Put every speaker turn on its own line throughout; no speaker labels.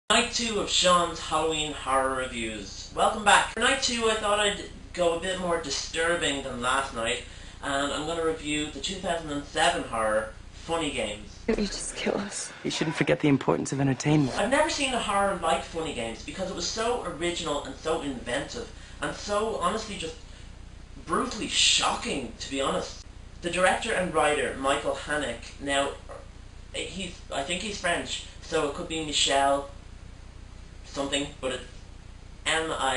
Night 2 of Sean's Halloween horror reviews. Welcome back. For night 2 I thought I'd go a bit more disturbing than last night, and I'm going to review the 2007 horror Funny Games.
You just kill us.
You shouldn't forget the importance of entertainment.
I've never seen a horror like Funny Games because it was so original and so inventive and so honestly just brutally shocking, to be honest. The director and writer, Michael Haneke, now I think he's French, so it could be Michel something, but it's Michaelhaneke.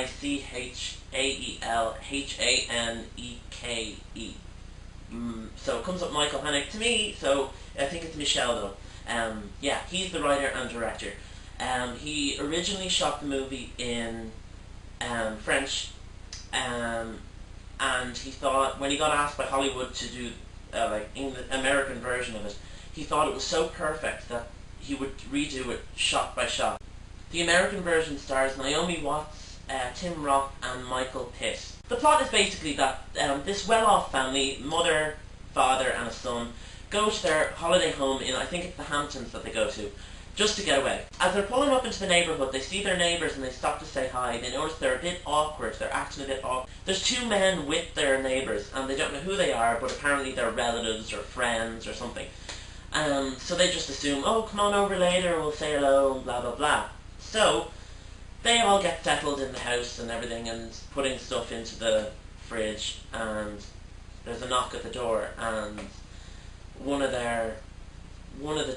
So it comes up Michael Haneke to me, so I think it's Michel though. Yeah, he's the writer and director. He originally shot the movie in French, and he thought, when he got asked by Hollywood to do American version of it, he thought it was so perfect that he would redo it shot by shot. The American version stars Naomi Watts, Tim Roth and Michael Pitt. The plot is basically that this well-off family, mother, father and a son, go to their holiday home in, I think it's the Hamptons that they go to, just to get away. As they're pulling up into the neighbourhood, they see their neighbours and they stop to say hi. They notice they're a bit awkward, they're acting a bit awkward. There's two men with their neighbours and they don't know who they are, but apparently they're relatives or friends or something. So they just assume, oh, come on over later, we'll say hello, blah blah blah. So they all get settled in the house and everything and putting stuff into the fridge, and there's a knock at the door, and one of the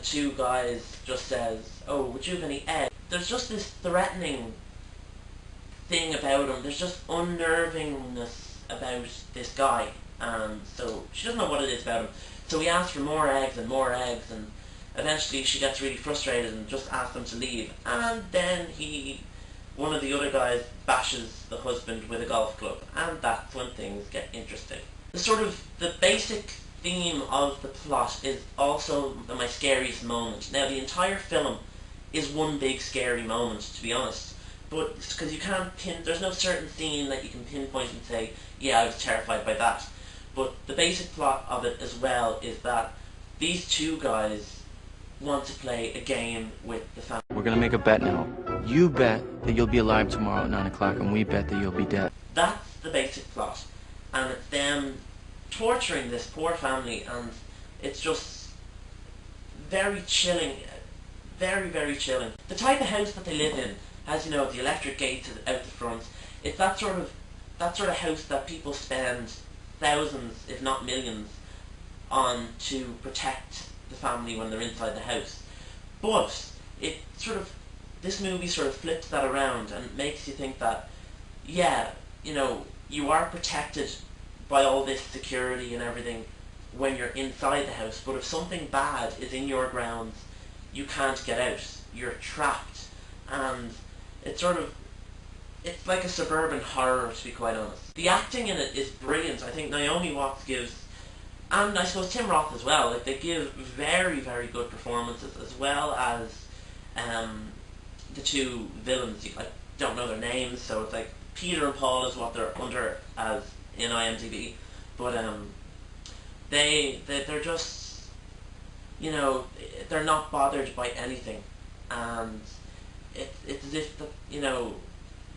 two guys just says, oh, would you have any eggs? There's just this threatening thing about him. There's just unnervingness about this guy, and so she doesn't know what it is about him. So he asks for more eggs, and eventually she gets really frustrated and just asks them to leave. And then one of the other guys bashes the husband with a golf club, and that's when things get interesting. The basic theme of the plot is also my scariest moment. Now, the entire film is one big scary moment, to be honest, but because there's no certain scene that you can pinpoint and say, yeah, I was terrified by that. But the basic plot of it as well is that these two guys want to play a game with the family.
We're gonna make a bet now. You bet that you'll be alive tomorrow at 9 o'clock, and we bet that you'll be dead.
That's the basic plot. And it's them torturing this poor family, and it's just very chilling. Very, very chilling. The type of house that they live in has, the electric gates out the front. It's that sort of house that people spend thousands, if not millions, on to protect the family when they're inside the house. But this movie sort of flips that around and makes you think that, yeah, you are protected by all this security and everything when you're inside the house, but if something bad is in your grounds, you can't get out. You're trapped. And it's like a suburban horror, to be quite honest. The acting in it is brilliant. I think Naomi Watts gives, and I suppose Tim Roth as well, they give very, very good performances, as well as the two villains. I don't know their names, so it's like Peter and Paul is what they're under as in IMDb, but they're just, they're not bothered by anything, and it's as if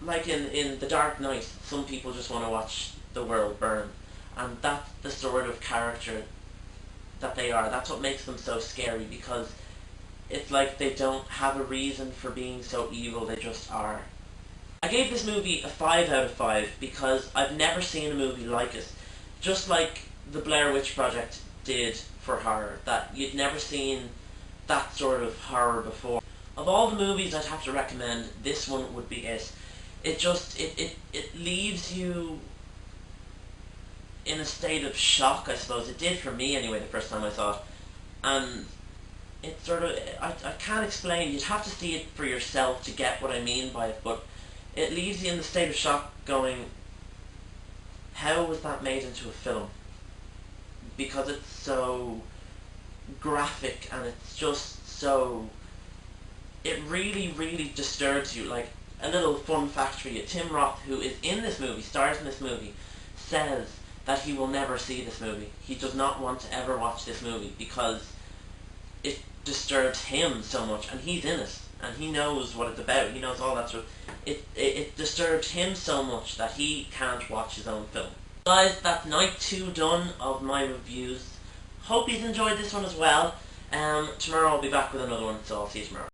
like in The Dark Knight, some people just want to watch the world burn, and that's the sort of character that they are. That's what makes them so scary, because it's like they don't have a reason for being so evil, they just are. I gave this movie a 5 out of 5 because I've never seen a movie like it. Just like the Blair Witch Project did for horror, that you'd never seen that sort of horror before. Of all the movies I'd have to recommend, this one would be it. It leaves you in a state of shock, I suppose. It did for me anyway, the first time I saw it. And it's I can't explain. You'd have to see it for yourself to get what I mean by it, but it leaves you in the state of shock going, how was that made into a film? Because it's so graphic, and it's just so, it really, really disturbs you. Like, a little fun fact for you, Tim Roth, who is in this movie, stars in this movie, says that he will never see this movie. He does not want to ever watch this movie because it disturbs him so much, and he's in it. and he knows what it's about. He knows all that stuff. It disturbed him so much that he can't watch his own film. Guys, that's night 2 done of my reviews. Hope you've enjoyed this one as well. Tomorrow I'll be back with another one, so I'll see you tomorrow.